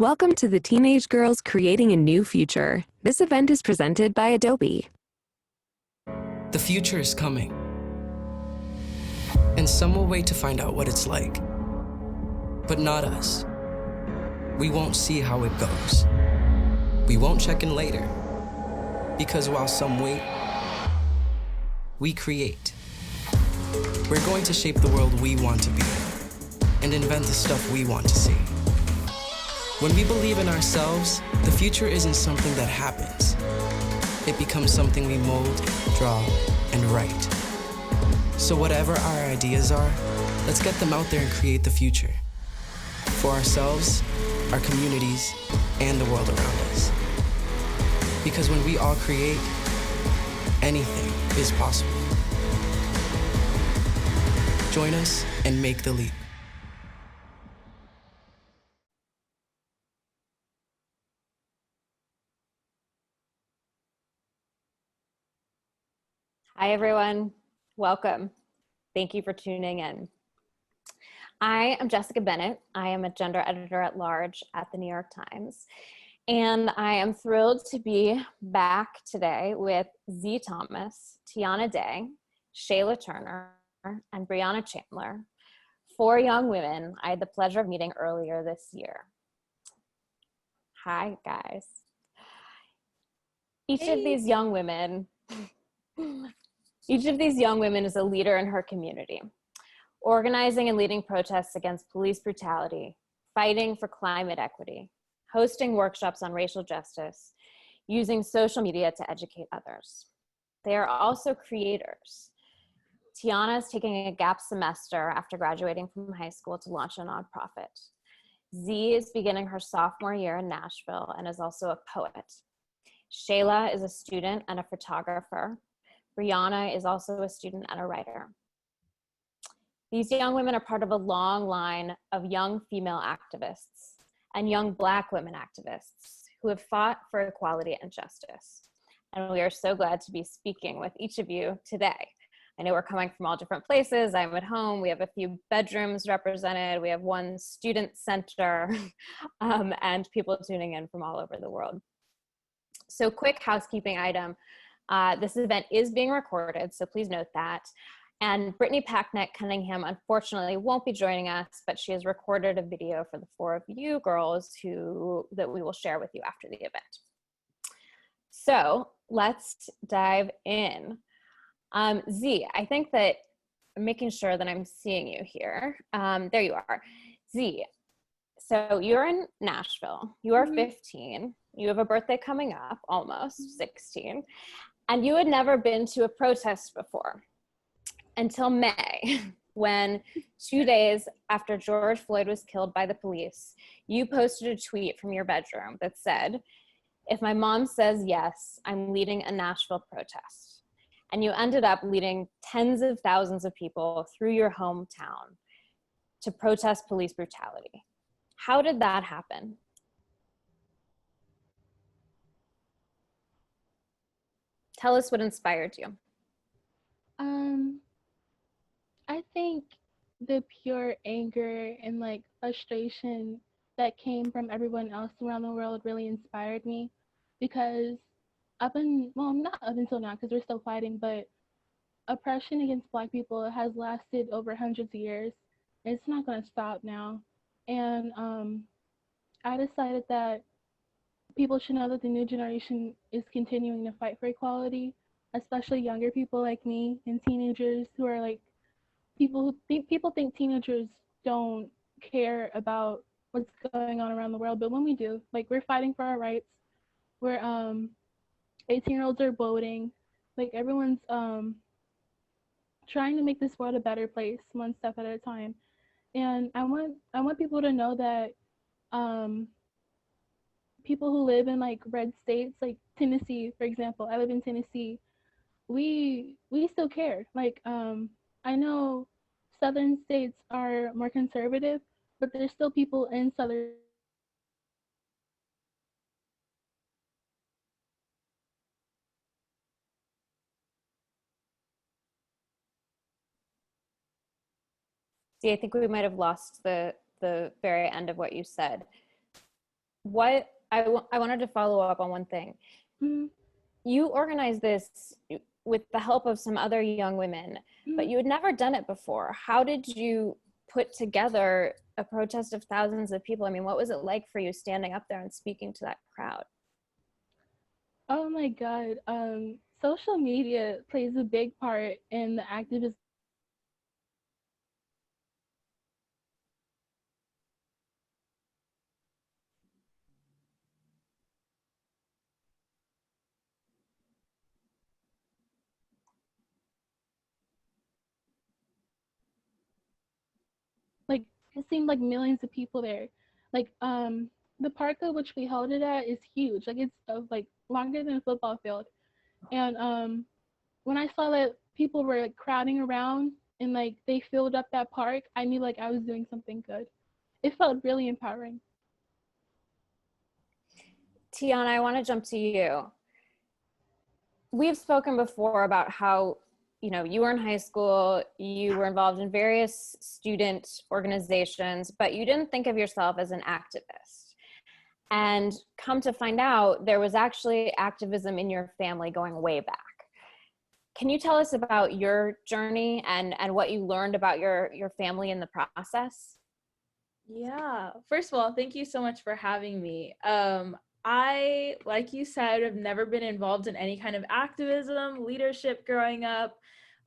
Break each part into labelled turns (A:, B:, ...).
A: Welcome to the Teenage Girls Creating a New Future. This event is presented by Adobe.
B: The future is coming, and some will wait to find out what it's like. But not us. We won't see how it goes. We won't check in later, because while some wait, we create. We're going to shape the world we want to be and invent the stuff we want to see. When we believe in ourselves, the future isn't something that happens. It becomes something we mold, draw, and write. So whatever our ideas are, let's get them out there and create the future. For ourselves, our communities, and the world around us. Because when we all create, anything is possible. Join us and make the leap.
C: Hi, everyone. Welcome. Thank you for tuning in. I am Jessica Bennett. I am a gender editor at large at the New York Times. And I am thrilled to be back today with Zee Thomas, Tiana Day, Shayla Turner, and Brianna Chandler, 4 young women I had the pleasure of meeting earlier this year. Hi, guys. Each of these young women is a leader in her community, organizing and leading protests against police brutality, fighting for climate equity, hosting workshops on racial justice, using social media to educate others. They are also creators. Tiana is taking a gap semester after graduating from high school to launch a nonprofit. Zee is beginning her sophomore year in Nashville and is also a poet. Shayla is a student and a photographer. Brianna is also a student and a writer. These young women are part of a long line of young female activists and young Black women activists who have fought for equality and justice. And we are so glad to be speaking with each of you today. I know we're coming from all different places. I'm at home. We have a few bedrooms represented. We have one student center and people tuning in from all over the world. So quick housekeeping item. This event is being recorded, so please note that. And Brittany Packnett-Cunningham unfortunately won't be joining us, but she has recorded a video for the 4 of you girls that we will share with you after the event. So let's dive in. Zee, I think that I'm making sure that I'm seeing you here. There you are. Zee, so you're in Nashville. You are 15. You have a birthday coming up, almost 16. And you had never been to a protest before until May, when 2 days after George Floyd was killed by the police, you posted a tweet from your bedroom that said, "If my mom says yes, I'm leading a Nashville protest." And you ended up leading tens of thousands of people through your hometown to protest police brutality. How did that happen? Tell us what inspired you.
D: I think the pure anger and like frustration that came from everyone else around the world really inspired me, because not up until now, because we're still fighting, but oppression against Black people has lasted over hundreds of years. It's not going to stop now. And I decided that people should know that the new generation is continuing to fight for equality, especially younger people like me and teenagers who are like, people think teenagers don't care about what's going on around the world, but when we do, like, we're fighting for our rights. We're 18-year-olds are voting. Like, everyone's trying to make this world a better place, one step at a time. And I want people to know that people who live in like red states, like Tennessee, for example, I live in Tennessee, we still care. Like, I know southern states are more conservative, but there's still people in southern.
C: See, I think we might have lost the very end of what you said. what I wanted to follow up on one thing.
D: Mm-hmm.
C: You organized this with the help of some other young women, but you had never done it before. How did you put together a protest of thousands of people? I mean, what was it like for you standing up there and speaking to that crowd?
D: Oh my God. Social media plays a big part in the activism. Like, it seemed like millions of people there. Like, the park at which we held it at is huge. Like, it's like longer than a football field. And when I saw that people were like crowding around and like they filled up that park, I knew like I was doing something good. It felt really empowering.
C: Tiana, I want to jump to you. We've spoken before about how, you were in high school, you were involved in various student organizations, but you didn't think of yourself as an activist. And come to find out, there was actually activism in your family going way back. Can you tell us about your journey and what you learned about your family in the process?
E: Yeah. First of all, thank you so much for having me. I, like you said, have never been involved in any kind of activism, leadership growing up.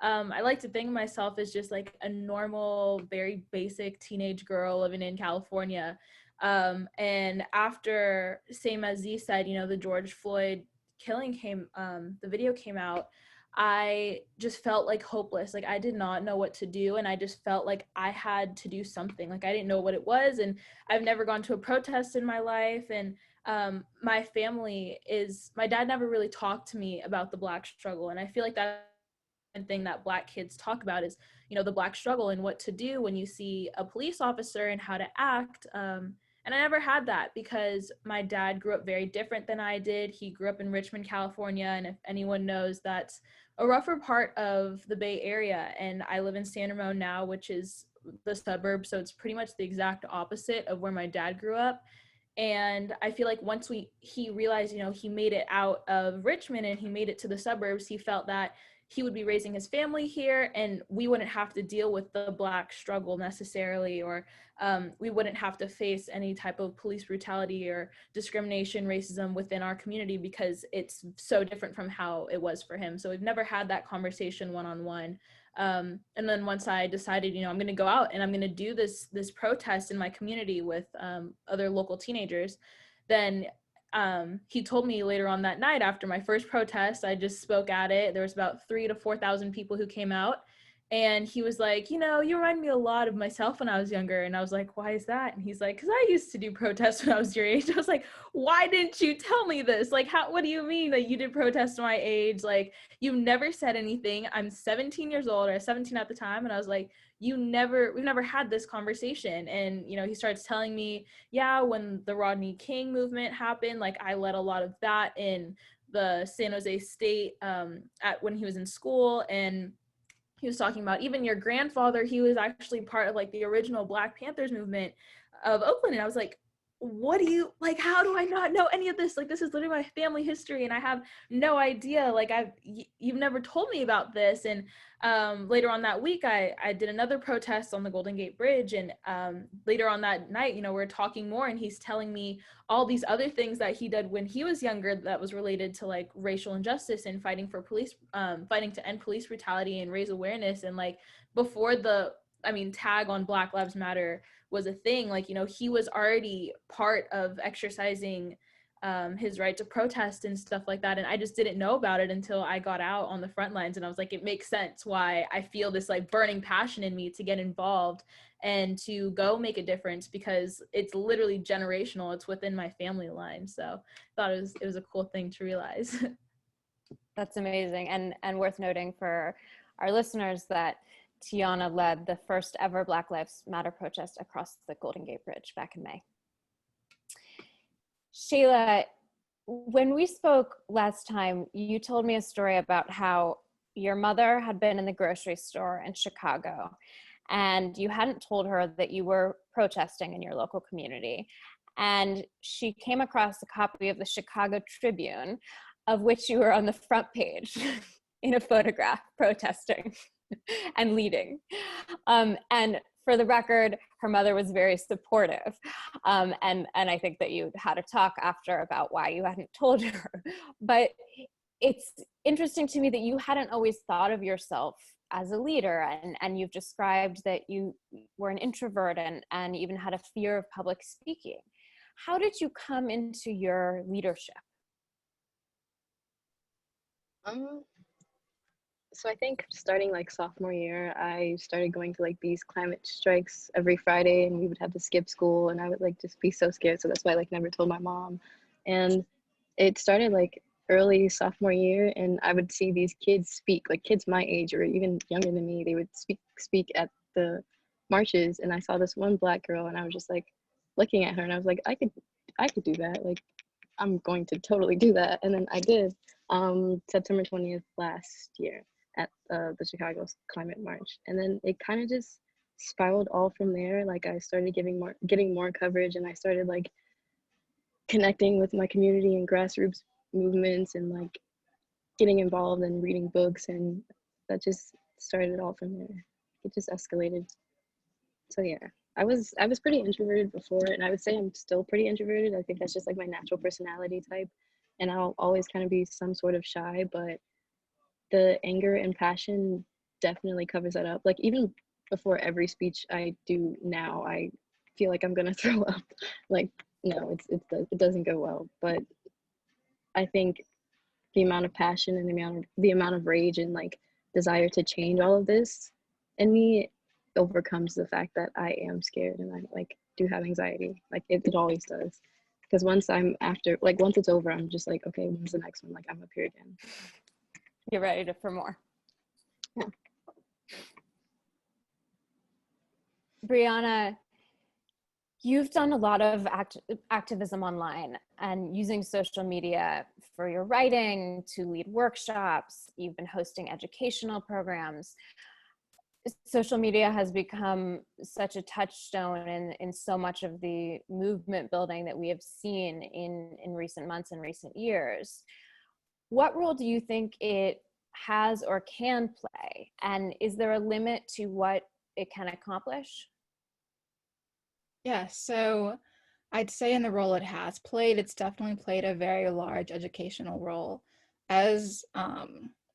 E: I like to think of myself as just like a normal, very basic teenage girl living in California. And after, same as Zee said, the George Floyd killing the video came out, I just felt like hopeless. Like I did not know what to do. And I just felt like I had to do something. Like I didn't know what it was. And I've never gone to a protest in my life. And my dad never really talked to me about the Black struggle. And I feel like that's one thing that Black kids talk about is, the Black struggle and what to do when you see a police officer and how to act. And I never had that because my dad grew up very different than I did. He grew up in Richmond, California. And if anyone knows, that's a rougher part of the Bay Area. And I live in San Ramon now, which is the suburb. So it's pretty much the exact opposite of where my dad grew up. And I feel like once he realized, he made it out of Richmond and he made it to the suburbs, he felt that he would be raising his family here and we wouldn't have to deal with the Black struggle necessarily, or we wouldn't have to face any type of police brutality or discrimination, racism within our community because it's so different from how it was for him. So we've never had that conversation one-on-one. And then once I decided, I'm going to go out and I'm going to do this protest in my community with other local teenagers, then he told me later on that night after my first protest, I just spoke at it. There was about 3,000 to 4,000 people who came out. And he was like, you remind me a lot of myself when I was younger. And I was like, why is that? And he's like, because I used to do protests when I was your age. I was like, why didn't you tell me this? Like, what do you mean that you did protests my age? Like, you never said anything. I'm 17 years old, or I was 17 at the time. And I was like, we've never had this conversation. And, he starts telling me, yeah, when the Rodney King movement happened, like I led a lot of that in the San Jose State when he was in school. And he was talking about even your grandfather, he was actually part of like the original Black Panthers movement of Oakland. And I was like, how do I not know any of this? Like, this is literally my family history and I have no idea. Like you've never told me about this. And later on that week, I did another protest on the Golden Gate Bridge. And later on that night, we're talking more and he's telling me all these other things that he did when he was younger that was related to like racial injustice and fighting to end police brutality and raise awareness. And like before tag on Black Lives Matter was a thing, like, he was already part of exercising his right to protest and stuff like that. And I just didn't know about it until I got out on the front lines. And I was like, it makes sense why I feel this like burning passion in me to get involved and to go make a difference, because it's literally generational. It's within my family line. So I thought it was a cool thing to realize.
C: That's amazing. And worth noting for our listeners that Tiana led the first ever Black Lives Matter protest across the Golden Gate Bridge back in May. Shayla, when we spoke last time, you told me a story about how your mother had been in the grocery store in Chicago and you hadn't told her that you were protesting in your local community. and she came across a copy of the Chicago Tribune, of which you were on the front page in a photograph protesting and leading. And for the record, her mother was very supportive. And I think that you had a talk after about why you hadn't told her. But it's interesting to me that you hadn't always thought of yourself as a leader, and you've described that you were an introvert and even had a fear of public speaking. How did you come into your leadership?
F: So I think starting like sophomore year, I started going to like these climate strikes every Friday, and we would have to skip school, and I would like just be so scared. So that's why I like never told my mom. And it started like early sophomore year, and I would see these kids speak, like kids my age or even younger than me. They would speak at the marches, and I saw this one Black girl, and I was just like looking at her, and I was like, I could do that. Like, I'm going to totally do that. And then I did. September 20th last year at the Chicago Climate March, and then it kind of just spiraled all from there. Like, I started getting more coverage, and I started like connecting with my community and grassroots movements, and like getting involved and reading books, and that just started it all from there. It just escalated. So yeah, I was pretty introverted before, and I would say I'm still pretty introverted. I think that's just like my natural personality type, and I'll always kind of be some sort of shy, but the anger and passion definitely covers that up. Like, even before every speech I do now, I feel like I'm gonna throw up. Like, no, it doesn't go well. But I think the amount of passion and the amount of rage and like desire to change all of this in me overcomes the fact that I am scared, and I like do have anxiety. Like, it always does. Because once it's over, I'm just like, okay, when's the next one? Like, I'm up here again.
C: You're ready for more.
F: Yeah.
C: Brianna, you've done a lot of activism online and using social media for your writing, to lead workshops. You've been hosting educational programs. Social media has become such a touchstone in so much of the movement building that we have seen in recent months and recent years. What role do you think it has or can play? And is there a limit to what it can accomplish?
G: Yeah, so I'd say in the role it has played, it's definitely played a very large educational role. As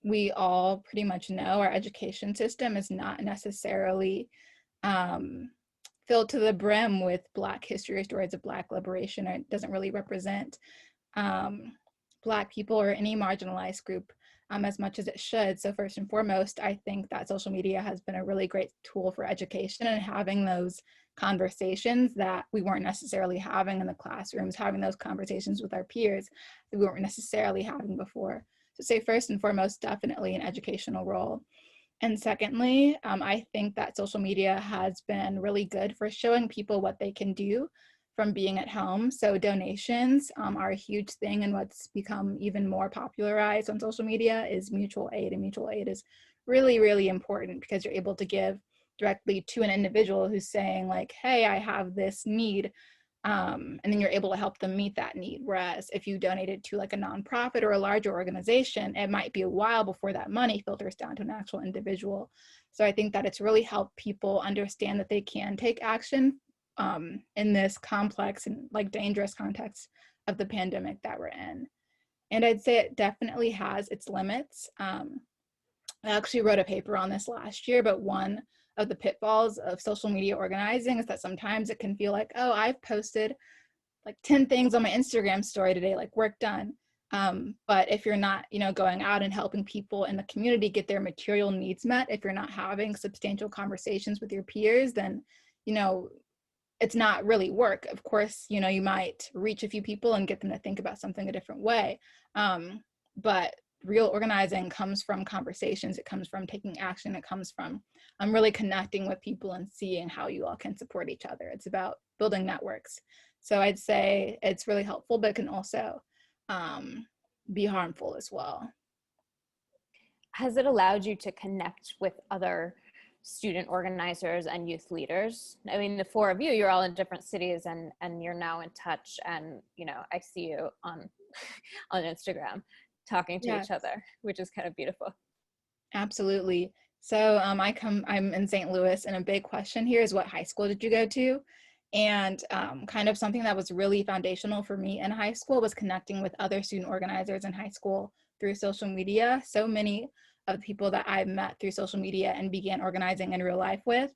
G: we all pretty much know, our education system is not necessarily filled to the brim with Black history or stories of Black liberation, or it doesn't really represent Black people or any marginalized group as much as it should. So first and foremost, I think that social media has been a really great tool for education and having those conversations that we weren't necessarily having in the classrooms, having those conversations with our peers that we weren't necessarily having before. So say first and foremost, definitely an educational role. And secondly, I think that social media has been really good for showing people what they can do from being at home. So donations are a huge thing, and what's become even more popularized on social media is mutual aid. And mutual aid is really, really important because you're able to give directly to an individual who's saying like, hey, I have this need. And then you're able to help them meet that need. Whereas if you donated to like a nonprofit or a larger organization, it might be a while before that money filters down to an actual individual. So I think that it's really helped people understand that they can take action in this complex and like dangerous context of the pandemic that we're in. And I'd say it definitely has its limits. I actually wrote a paper on this last year, but one of the pitfalls of social media organizing is that sometimes it can feel like, oh, I've posted like 10 things on my Instagram story today, like work done. But if you're not, going out and helping people in the community get their material needs met, if you're not having substantial conversations with your peers, then, it's not really work. Of course, you might reach a few people and get them to think about something a different way. But real organizing comes from conversations. It comes from taking action. It comes from really connecting with people and seeing how you all can support each other. It's about building networks. So I'd say it's really helpful, but it can also be harmful as well.
C: Has it allowed you to connect with other student organizers and youth leaders. I mean, the four of you, you're all in different cities and you're now in touch, and, you know, I see you on on Instagram talking to each other, which is kind of beautiful.
G: Absolutely. So I'm in St. Louis, and a big question here is, what high school did you go to? And kind of something that was really foundational for me in high school was connecting with other student organizers in high school through social media. So many of the people that I've met through social media and began organizing in real life with,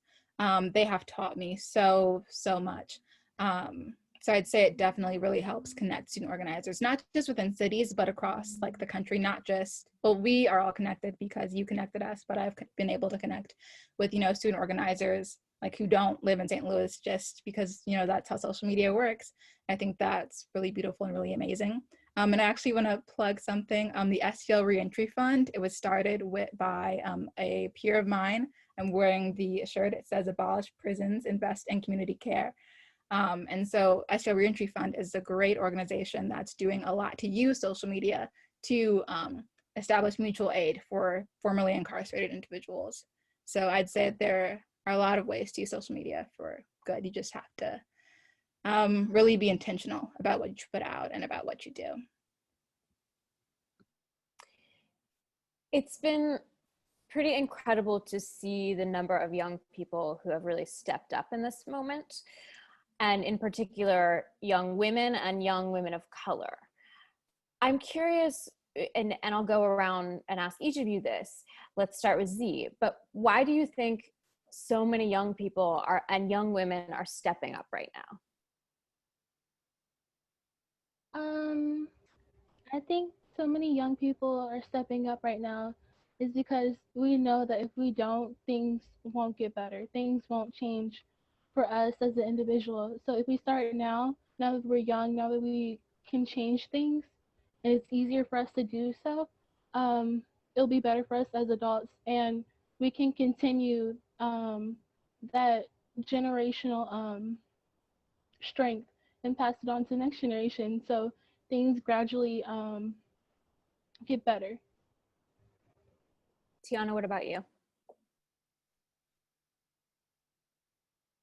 G: they have taught me so much. So I'd say it definitely really helps connect student organizers, not just within cities, but across like the country, not just, well, we are all connected because you connected us, but I've been able to connect with, you know, student organizers like who don't live in St. Louis, just because, you know, that's how social media works. I think that's really beautiful and really amazing. And I actually want to plug something, the STL Reentry Fund. It was started by a peer of mine. I'm wearing the shirt. It says "Abolish Prisons, Invest in Community Care." And so STL Reentry Fund is a great organization that's doing a lot to use social media to establish mutual aid for formerly incarcerated individuals. So I'd say there are a lot of ways to use social media for good. You just have to really be intentional about what you put out and about what you do.
C: It's been pretty incredible to see the number of young people who have really stepped up in this moment, and in particular, young women and young women of color. I'm curious, and I'll go around and ask each of you this. Let's start with Zee, but why do you think so many young people and young women are stepping up right now?
D: I think so many young people are stepping up right now is because we know that if we don't, things won't get better. Things won't change for us as an individual. So if we start now that we're young, now that we can change things, and it's easier for us to do so, it'll be better for us as adults, and we can continue that generational strength and pass it on to the next generation. So things gradually get better.
C: Tiana, what about you?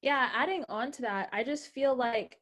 E: Yeah, adding on to that, I just feel like,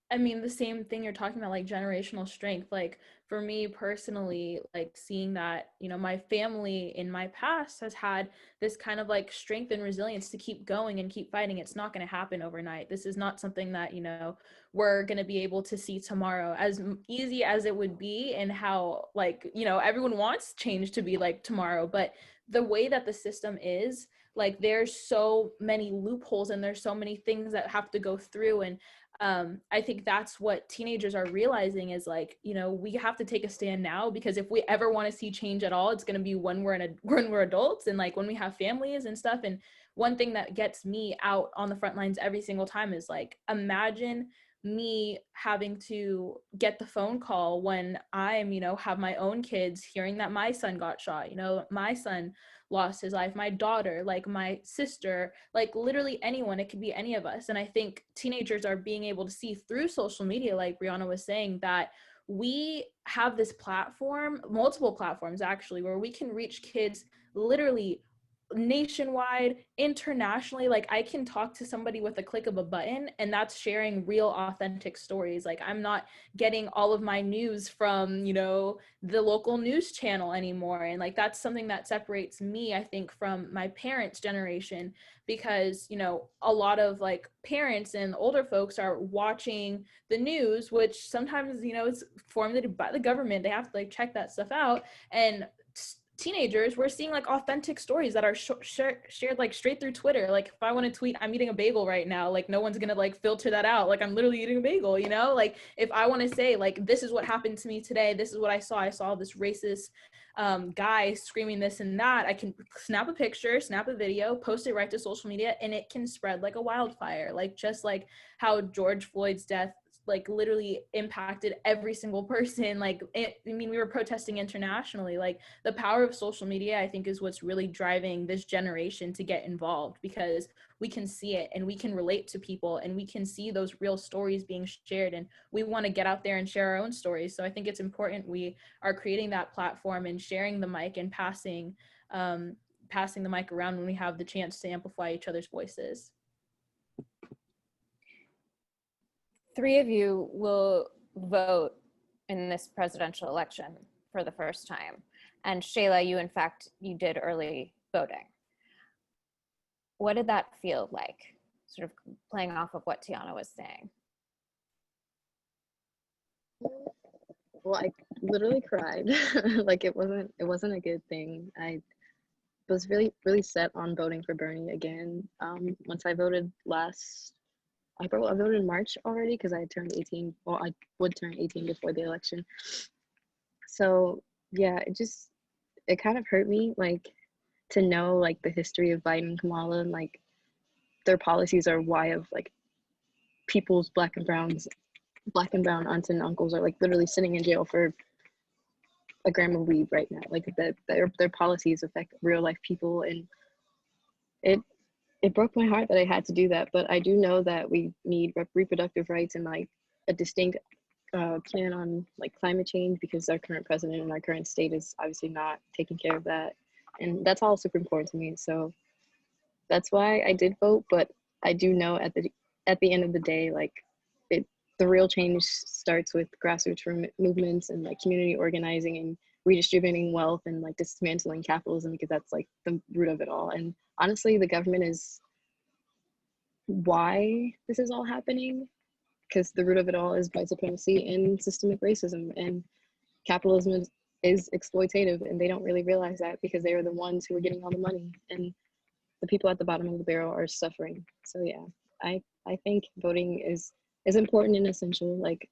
E: I mean, the same thing you're talking about, like generational strength. Like for me personally, like seeing that, you know, my family in my past has had this kind of like strength and resilience to keep going and keep fighting. It's not going to happen overnight. This is not something that, you know, we're going to be able to see tomorrow, as easy as it would be, and how, like, you know, everyone wants change to be like tomorrow, but the way that the system is, like, there's so many loopholes and there's so many things that have to go through. And I think that's what teenagers are realizing is, like, you know, we have to take a stand now, because if we ever want to see change at all, it's going to be when we're adults, and like when we have families and stuff. And one thing that gets me out on the front lines every single time is, like, imagine me having to get the phone call when I'm, you know, have my own kids, hearing that my son got shot, you know, my son lost his life, my daughter, like my sister, like literally anyone. It could be any of us. And I think teenagers are being able to see through social media, like Brianna was saying, that we have this platform, multiple platforms actually, where we can reach kids literally nationwide, internationally. Like, I can talk to somebody with a click of a button, and that's sharing real authentic stories. Like, I'm not getting all of my news from, you know, the local news channel anymore. And like, that's something that separates me, I think, from my parents' generation, because, you know, a lot of like parents and older folks are watching the news, which sometimes, you know, it's formulated by the government. They have to like check that stuff out. And teenagers, we're seeing like authentic stories that are shared like straight through Twitter. Like, if I want to tweet I'm eating a bagel right now, like no one's gonna like filter that out, like I'm literally eating a bagel, you know. Like, if I want to say like, this is what happened to me today, this is what I saw this racist guy screaming this and that, I can snap a picture, snap a video, post it right to social media, and it can spread like a wildfire. Like, just like how George Floyd's death like literally impacted every single person. Like, I mean, we were protesting internationally. Like, the power of social media, I think, is what's really driving this generation to get involved, because we can see it and we can relate to people and we can see those real stories being shared, and we want to get out there and share our own stories. So I think it's important we are creating that platform and sharing the mic and passing passing the mic around when we have the chance to amplify each other's voices.
C: 3 of you will vote in this presidential election for the first time. And Shayla, you in fact, you did early voting. What did that feel like? Sort of playing off of what Tiana was saying.
F: Well, I literally cried. Like it wasn't a good thing. I was really set on voting for Bernie again. Once I voted I voted in March already because I had turned 18. Well, I would turn 18 before the election. So yeah, it kind of hurt me, like, to know like the history of Biden and Kamala, and like their policies are why of like people's black and brown aunts and uncles are like literally sitting in jail for a gram of weed right now. Like their policies affect real life people, and it broke my heart that I had to do that. But I do know that we need reproductive rights and like a distinct plan on like climate change, because our current president and our current state is obviously not taking care of that, and that's all super important to me. So that's why I did vote. But I do know at the end of the day, like the real change starts with grassroots movements and like community organizing and redistributing wealth and like dismantling capitalism, because that's like the root of it all. And honestly, the government is why this is all happening, because the root of it all is white supremacy and systemic racism, and capitalism is exploitative, and they don't really realize that because they are the ones who are getting all the money, and the people at the bottom of the barrel are suffering. So yeah, I think voting is important and essential, like,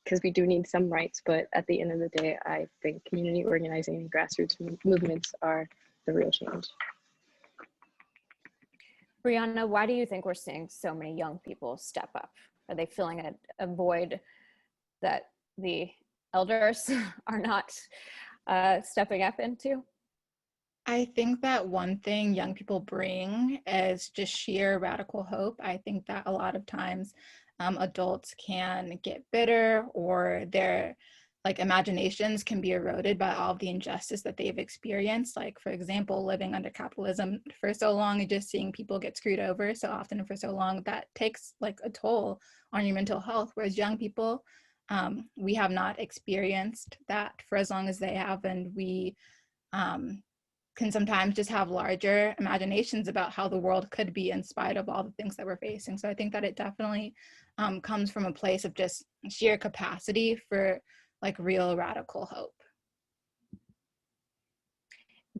F: because we do need some rights, but at the end of the day, I think community organizing and grassroots movements are the real change.
C: Brianna, why do you think we're seeing so many young people step up? Are they filling a void that the elders are not stepping up into?
G: I think that one thing young people bring is just sheer radical hope. I think that a lot of times adults can get bitter, or their like imaginations can be eroded by all of the injustice that they've experienced. Like, for example, living under capitalism for so long and just seeing people get screwed over so often and for so long, that takes like a toll on your mental health. Whereas young people, we have not experienced that for as long as they have, and we can sometimes just have larger imaginations about how the world could be in spite of all the things that we're facing. So I think that it definitely comes from a place of just sheer capacity for like real radical hope.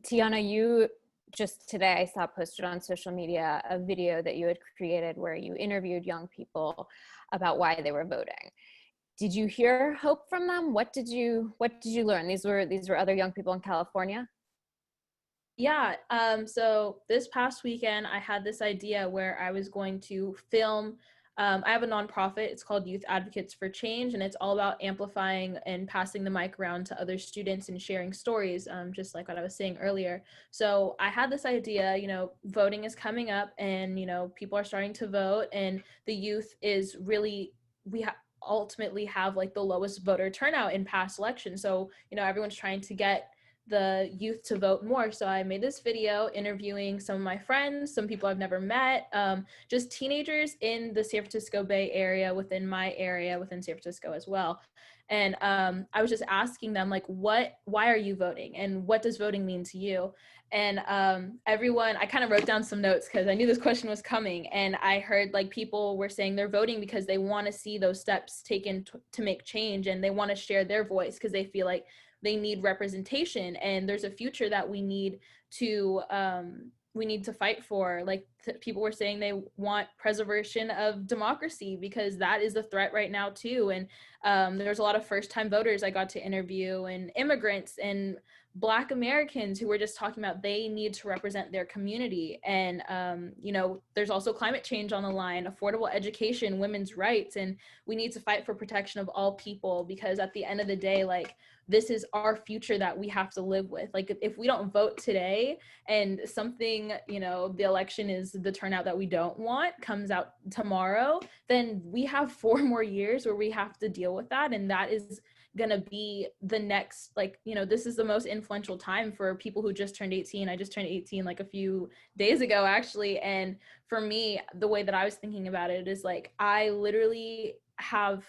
C: Tiana, you just today, I saw posted on social media a video that you had created where you interviewed young people about why they were voting. Did you hear hope from them? What did you learn? These were other young people in California?
E: Yeah, so this past weekend, I had this idea where I was going to film. I have a nonprofit, it's called Youth Advocates for Change, and it's all about amplifying and passing the mic around to other students and sharing stories, just like what I was saying earlier. So I had this idea, voting is coming up, and, people are starting to vote, and the youth is really, ultimately have like the lowest voter turnout in past elections. So, everyone's trying to get the youth to vote more. So I made this video interviewing some of my friends, some people I've never met, just teenagers in the San Francisco Bay Area, within my area, within San Francisco as well. And I was just asking them, like, why are you voting? And what does voting mean to you? And everyone, I kind of wrote down some notes because I knew this question was coming. And I heard like people were saying they're voting because they want to see those steps taken to make change, and they want to share their voice because they feel like they need representation, and there's a future that we need to fight for. Like people were saying they want preservation of democracy because that is a threat right now too. And there's a lot of first-time voters I got to interview, and immigrants and Black Americans who were just talking about they need to represent their community. And there's also climate change on the line, affordable education, women's rights, and we need to fight for protection of all people, because at the end of the day, like, this is our future that we have to live with. Like, if we don't vote today and something, the election is the turnout that we don't want, comes out tomorrow, then we have 4 more years where we have to deal with that. And that is gonna be the next, this is the most influential time for people who just turned 18. I just turned 18 like a few days ago, actually. And for me, the way that I was thinking about it is like, I literally have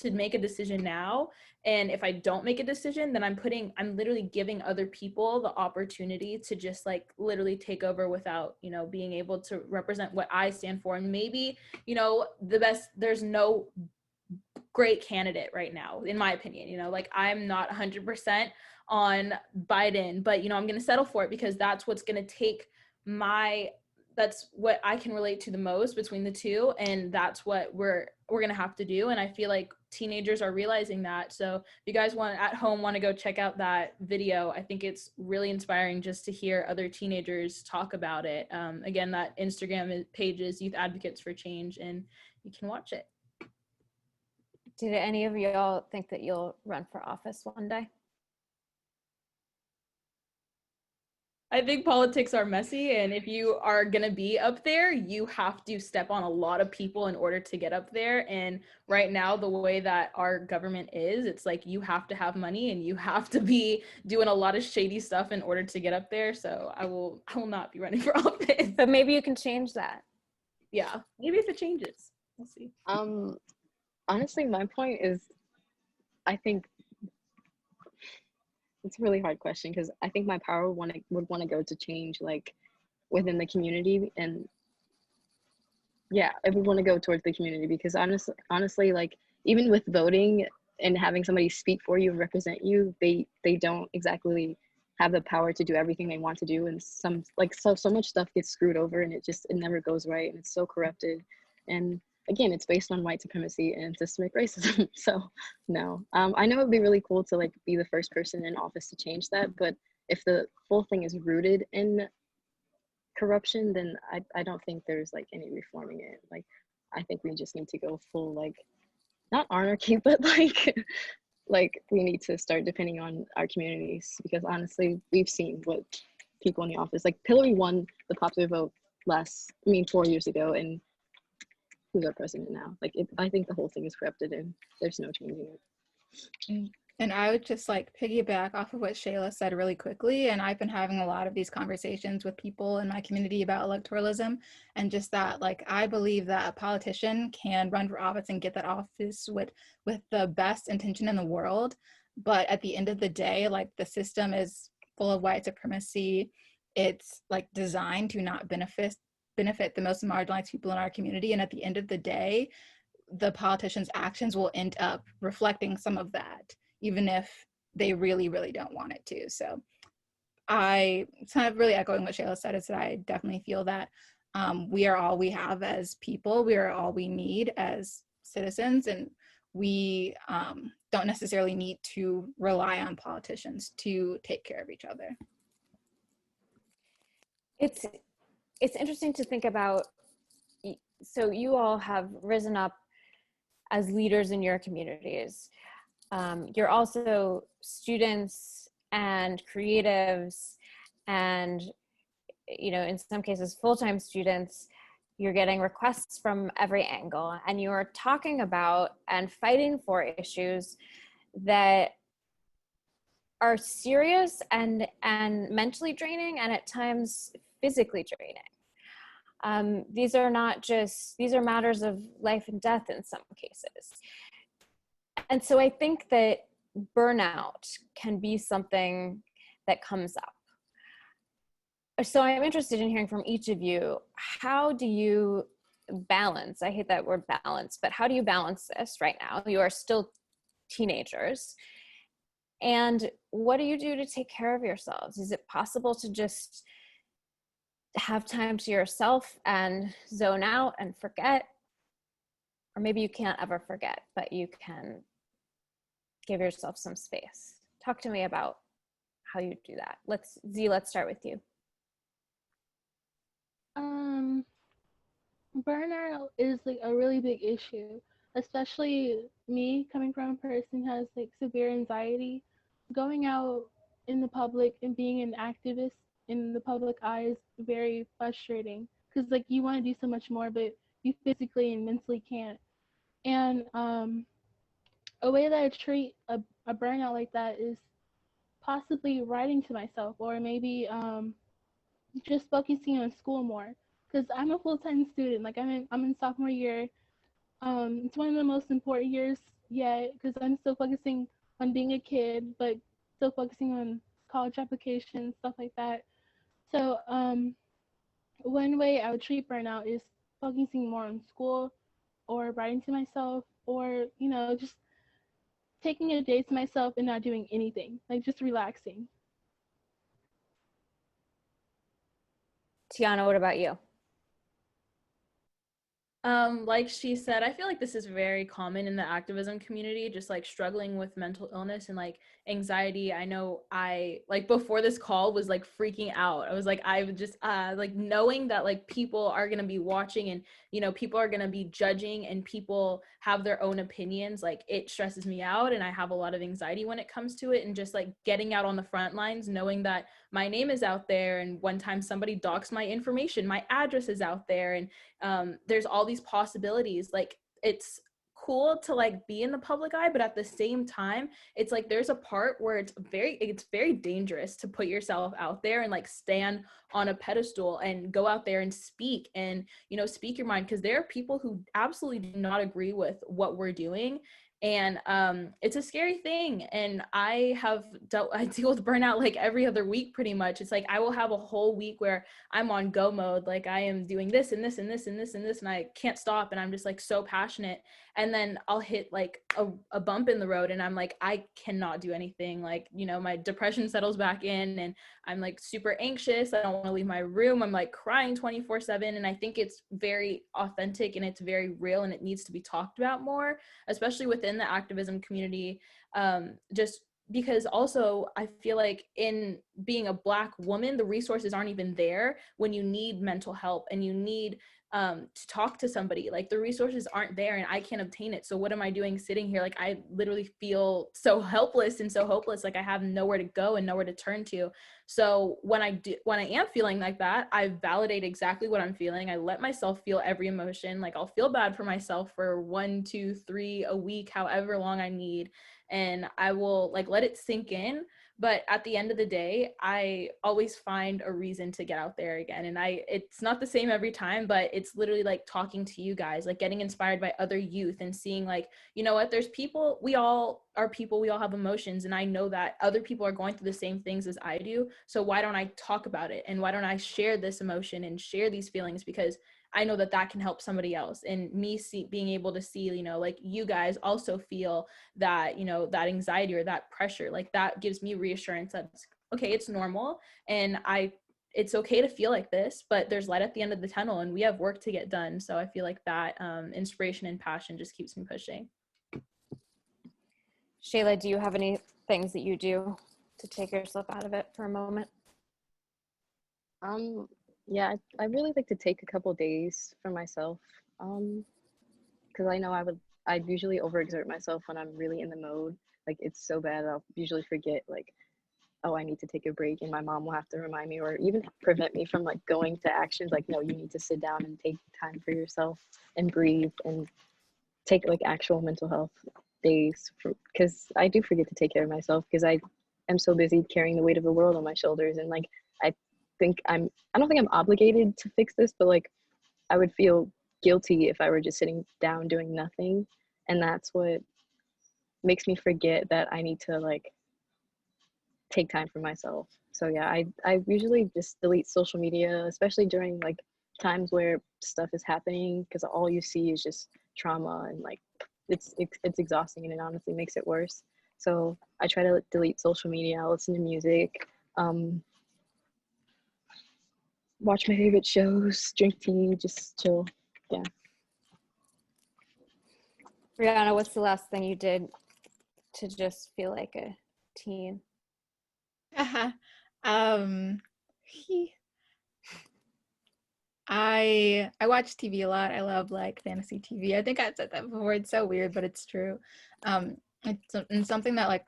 E: to make a decision now. And if I don't make a decision, then I'm literally giving other people the opportunity to just like literally take over without, you know, being able to represent what I stand for. And maybe, you know, there's no great candidate right now, in my opinion. You know, like, I'm not 100% on Biden, but, you know, I'm going to settle for it because that's what's going to take that's what I can relate to the most between the two. And that's what we're going to have to do. And I feel like teenagers are realizing that. So if you guys want to go check out that video, I think it's really inspiring just to hear other teenagers talk about it. Again, that Instagram page is Youth Advocates for Change, and you can watch it.
C: Did any of y'all think that you'll run for office one day?
E: I think politics are messy, and if you are gonna be up there, you have to step on a lot of people in order to get up there. And right now, the way that our government is, it's like you have to have money and you have to be doing a lot of shady stuff in order to get up there. So I will not be running for office.
C: But maybe you can change that.
E: Yeah, maybe if it changes, we'll see.
F: Honestly, my point is, I think it's a really hard question because I think my power would want to go to change like within the community, and yeah, it would want to go towards the community because honestly, like even with voting and having somebody speak for you and represent you, they don't exactly have the power to do everything they want to do, and so much stuff gets screwed over, and it never goes right, and it's so corrupted. And again, it's based on white supremacy and systemic racism. So no, I know it'd be really cool to like be the first person in office to change that, but if the full thing is rooted in corruption, then I don't think there's like any reforming it. Like, I think we just need to go full, like, not anarchy, but like we need to start depending on our communities, because honestly, we've seen what people in the office, like Hillary won the popular vote 4 years ago, and who's our president now? Like, I think the whole thing is corrupted and there's no changing it.
G: And I would just like piggyback off of what Shayla said really quickly. And I've been having a lot of these conversations with people in my community about electoralism, and just that, like, I believe that a politician can run for office and get that office with the best intention in the world. But at the end of the day, like, the system is full of white supremacy. It's like designed to not benefit the most marginalized people in our community. And at the end of the day, the politicians' actions will end up reflecting some of that, even if they really, really don't want it to. So I kind of really echoing what Shayla said, is that I definitely feel that we are all we have as people. We are all we need as citizens. And we don't necessarily need to rely on politicians to take care of each other.
C: It's interesting to think about. So you all have risen up as leaders in your communities. You're also students and creatives, and, you know, in some cases, full-time students. You're getting requests from every angle, and you're talking about and fighting for issues that are serious and mentally draining, and at times physically draining. These are matters of life and death in some cases. And so I think that burnout can be something that comes up. So I'm interested in hearing from each of you, how do you balance, I hate that word balance, but how do you balance this right now? You are still teenagers. And what do you do to take care of yourselves? Is it possible to just have time to yourself and zone out and forget? Or maybe you can't ever forget, but you can give yourself some space. Talk to me about how you do that. Zee, let's start with you.
D: Burnout is like a really big issue, especially me coming from a person who has like severe anxiety. Going out in the public and being an activist in the public eye is very frustrating, because like you want to do so much more, but you physically and mentally can't. And a way that I treat a burnout like that is possibly writing to myself, or maybe just focusing on school more, because I'm a full-time student. Like I'm in sophomore year. It's one of the most important years yet, because I'm still focusing on being a kid, but still focusing on college applications, stuff like that. So one way I would treat burnout is focusing more on school, or writing to myself, or just taking a day to myself and not doing anything, like just relaxing.
C: Tiana, what about you?
E: Like she said, I feel like this is very common in the activism community, just like struggling with mental illness and like anxiety. I know I like before this call was like freaking out. I was like, I would just like knowing that like people are gonna be watching, and people are gonna be judging, and people have their own opinions. Like it stresses me out, and I have a lot of anxiety when it comes to it. And just like getting out on the front lines, knowing that my name is out there, and one time somebody doxed my information, my address is out there, and there's all these possibilities. Like it's cool to like be in the public eye, but at the same time it's like there's a part where it's very dangerous to put yourself out there and like stand on a pedestal and go out there and speak, and speak your mind, because there are people who absolutely do not agree with what we're doing. And it's a scary thing. And I deal with burnout like every other week pretty much. It's like I will have a whole week where I'm on go mode, like I am doing this and this and this and this and this, and I can't stop, and I'm just like so passionate. And then I'll hit like a bump in the road, and I'm like, I cannot do anything. Like my depression settles back in, and I'm like super anxious. I don't want to leave my room. I'm like crying 24/7. And I think it's very authentic, and it's very real, and it needs to be talked about more, especially within the activism community. Just because also I feel like in being a Black woman, the resources aren't even there when you need mental help and you need to talk to somebody. Like the resources aren't there, and I can't obtain it. So what am I doing sitting here? Like I literally feel so helpless and so hopeless. Like I have nowhere to go and nowhere to turn to. So when I am feeling like that, I validate exactly what I'm feeling. I let myself feel every emotion. Like I'll feel bad for myself for 1, 2, 3 a week, however long I need. And I will like let it sink in. But at the end of the day, I always find a reason to get out there again. And it's not the same every time, but it's literally like talking to you guys, like getting inspired by other youth and seeing like, you know what, there's people, we all are people, we all have emotions. And I know that other people are going through the same things as I do. So why don't I talk about it? And why don't I share this emotion and share these feelings? Because I know that that can help somebody else. And me being able to see, like you guys also feel that, that anxiety or that pressure, like that gives me reassurance that, okay, it's normal. And it's okay to feel like this, but there's light at the end of the tunnel, and we have work to get done. So I feel like that inspiration and passion just keeps me pushing.
C: Shayla, do you have any things that you do to take yourself out of it for a moment?
F: Yeah, I really like to take a couple days for myself, because I know I'd usually overexert myself when I'm really in the mode. Like it's so bad, I'll usually forget like, oh, I need to take a break, and my mom will have to remind me, or even prevent me from like going to actions like, no, you need to sit down and take time for yourself and breathe and take like actual mental health days, because I do forget to take care of myself because I am so busy carrying the weight of the world on my shoulders. And like I don't think I'm obligated to fix this, but like I would feel guilty if I were just sitting down doing nothing. And that's what makes me forget that I need to like take time for myself. So yeah, I usually just delete social media, especially during like times where stuff is happening, because all you see is just trauma, and like it's exhausting, and it honestly makes it worse. So I try to delete social media, listen to music, watch my favorite shows, drink tea, just chill. Yeah.
C: Brianna, what's the last thing you did to just feel like a teen?
G: I watch TV a lot. I love like fantasy TV. I think I've said that before. It's so weird, but it's true. And something that like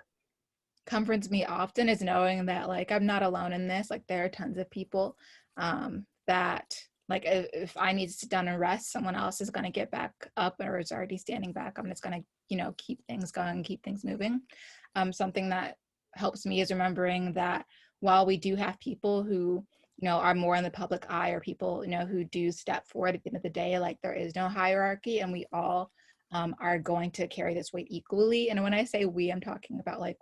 G: comforts me often is knowing that like I'm not alone in this. Like there are tons of people that like if I need to sit down and rest, someone else is going to get back up or is already standing back. I'm just going to keep things going, keep things moving. Something that helps me is remembering that while we do have people who, you know, are more in the public eye, or people, you know, who do step forward at the end of the day, like there is no hierarchy, and we all are going to carry this weight equally. And when I say we, I'm talking about like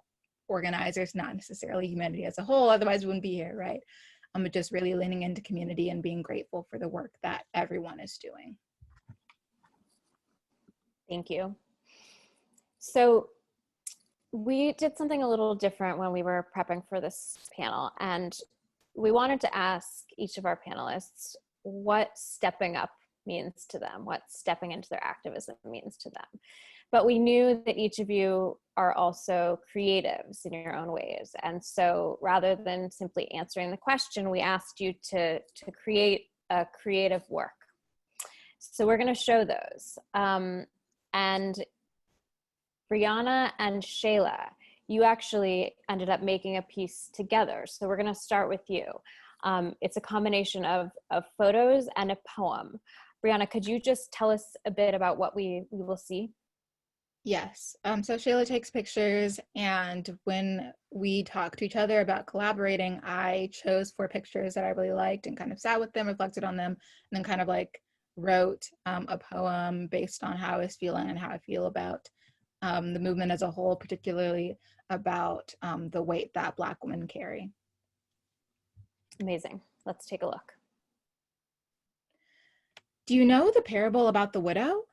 G: organizers, not necessarily humanity as a whole, otherwise we wouldn't be here, right? Just really leaning into community and being grateful for the work that everyone is doing.
C: Thank you. So we did something a little different when we were prepping for this panel, and we wanted to ask each of our panelists what stepping up means to them, what stepping into their activism means to them. But we knew that each of you are also creatives in your own ways. And so rather than simply answering the question, we asked you to create a creative work. So we're gonna show those. And Brianna and Shayla, you actually ended up making a piece together. So we're gonna start with you. It's a combination of photos and a poem. Brianna, could you just tell us a bit about what we will see?
G: Yes. So Shayla takes pictures, and when we talked to each other about collaborating, I chose 4 pictures that I really liked and kind of sat with them, reflected on them, and then kind of like wrote a poem based on how I was feeling and how I feel about the movement as a whole, particularly about the weight that Black women carry.
C: Amazing. Let's take a look.
G: Do you know the parable about the widow?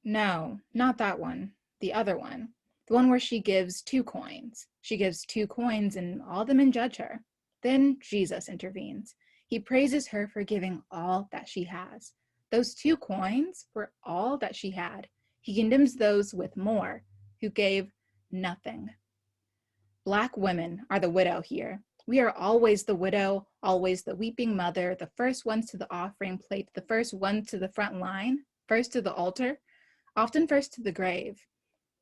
G: No, not that one. The other one. The one where she gives 2 coins. She gives 2 coins and all the men judge her. Then Jesus intervenes. He praises her for giving all that she has. Those 2 coins were all that she had. He condemns those with more who gave nothing. Black women are the widow here. We are always the widow, always the weeping mother, the first ones to the offering plate, the first ones to the front line, first to the altar, often first to the grave.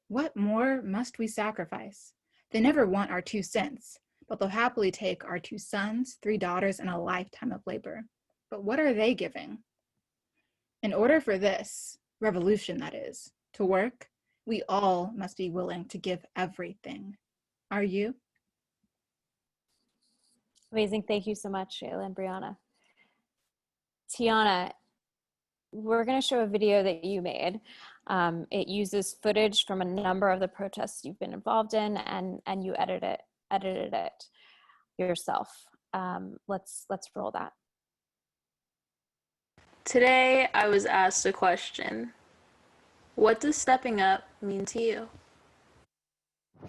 G: What more must we sacrifice? They never want our 2 cents, but they'll happily take our 2 sons, 3 daughters, and a lifetime of labor. But what are they giving? In order for this revolution, that is, to work, we all must be willing to give everything. Are you?
C: Amazing. Thank you so much, Shayla and Brianna. Tiana, we're going to show a video that you made. It uses footage from a number of the protests you've been involved in, and you edited it yourself. Let's roll that.
H: Today, I was asked a question. What does stepping up mean to you?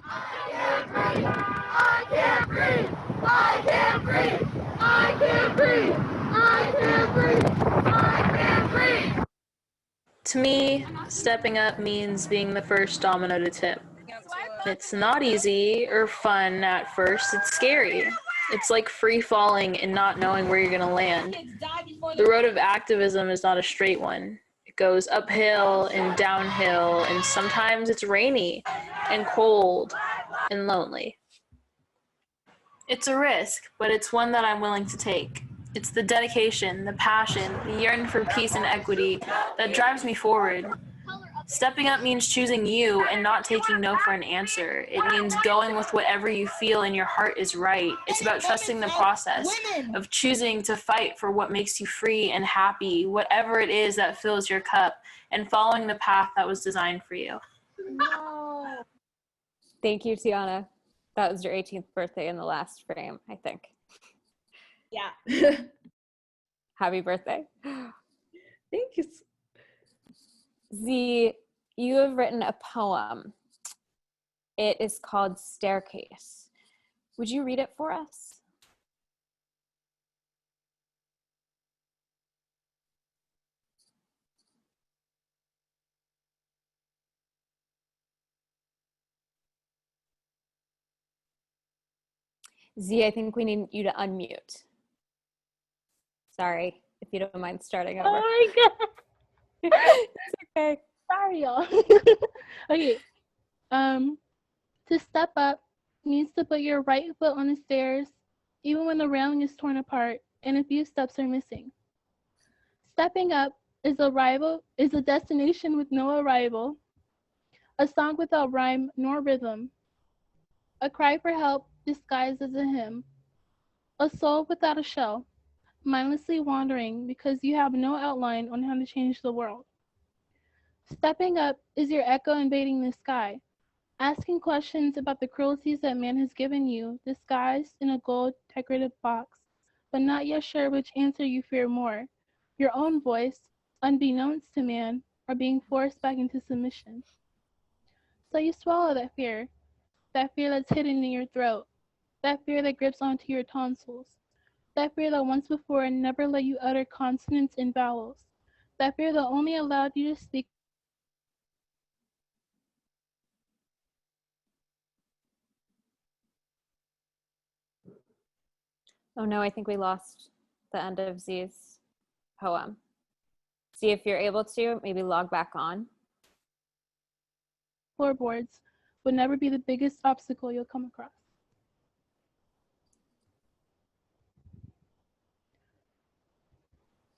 I: I can't breathe! I can't breathe! I can't breathe! I can't breathe! I can't breathe! I can't breathe!
H: To me, stepping up means being the first domino to tip. It's not easy or fun at first, it's scary. It's like free falling and not knowing where you're gonna land. The road of activism is not a straight one. It goes uphill and downhill, and sometimes it's rainy and cold and lonely. It's a risk, but it's one that I'm willing to take. It's the dedication, the passion, the yearning for peace and equity that drives me forward. Stepping up means choosing you and not taking no for an answer. It means going with whatever you feel in your heart is right. It's about trusting the process of choosing to fight for what makes you free and happy, whatever it is that fills your cup, and following the path that was designed for you.
C: No. Thank you, Tiana. That was your 18th birthday in the last frame, I think.
E: Yeah.
C: Happy birthday.
E: Thank you.
C: Zee, you have written a poem. It is called Staircase. Would you read it for us? Zee, I think we need you to unmute. Sorry, if you don't mind starting over.
D: Oh my god.
C: It's okay.
D: Sorry, y'all. Okay. To step up means to put your right foot on the stairs, even when the railing is torn apart and a few steps are missing. Stepping up is a destination with no arrival, a song without rhyme nor rhythm, a cry for help disguised as a hymn, a soul without a shell, mindlessly wandering because you have no outline on how to change the world. Stepping up is your echo invading the sky, asking questions about the cruelties that man has given you, disguised in a gold decorative box, but not yet sure which answer you fear more, your own voice, unbeknownst to man, or being forced back into submission. So you swallow that fear that's hidden in your throat, that fear that grips onto your tonsils, that fear that once before never let you utter consonants and vowels, that fear that only allowed you to speak.
C: Oh no, I think we lost the end of Zee's poem. See if you're able to, maybe log back on.
D: Floorboards would never be the biggest obstacle you'll come across.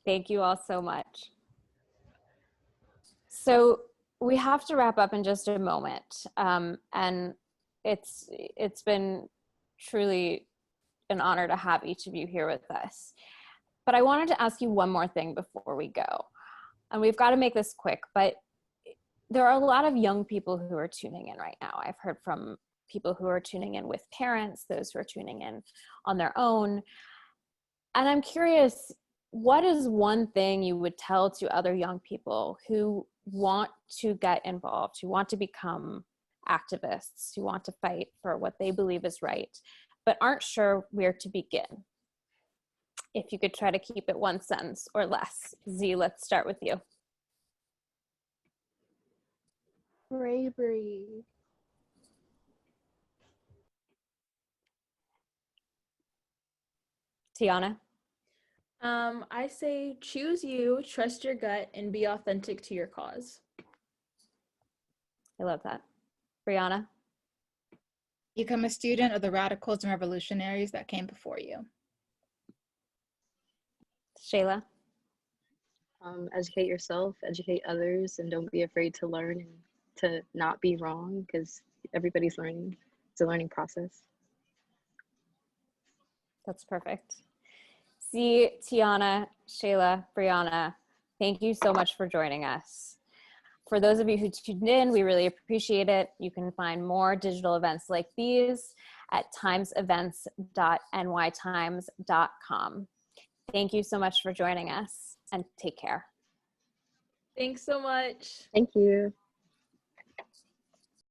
C: Thank you all so much. So we have to wrap up in just a moment. And it's been truly an honor to have each of you here with us. But I wanted to ask you one more thing before we go. And we've got to make this quick, but there are a lot of young people who are tuning in right now. I've heard from people who are tuning in with parents, those who are tuning in on their own. And I'm curious, what is one thing you would tell to other young people who want to get involved, who want to become activists, who want to fight for what they believe is right, but aren't sure where to begin? If you could try to keep it one sentence or less. Zee, let's start with you.
D: Bravery.
C: Tiana?
E: I say choose you, trust your gut, and be authentic to your cause.
C: I love that. Brianna?
G: Become a student of the radicals and revolutionaries that came before you.
C: Shayla?
F: Educate yourself, educate others, and don't be afraid to learn and to not be wrong, because everybody's learning. It's a learning process.
C: That's perfect. Zee, Tiana, Shayla, Brianna, thank you so much for joining us. For those of you who tuned in, we really appreciate it. You can find more digital events like these at timesevents.nytimes.com. Thank you so much for joining us, and take care.
E: Thanks so much.
F: Thank you.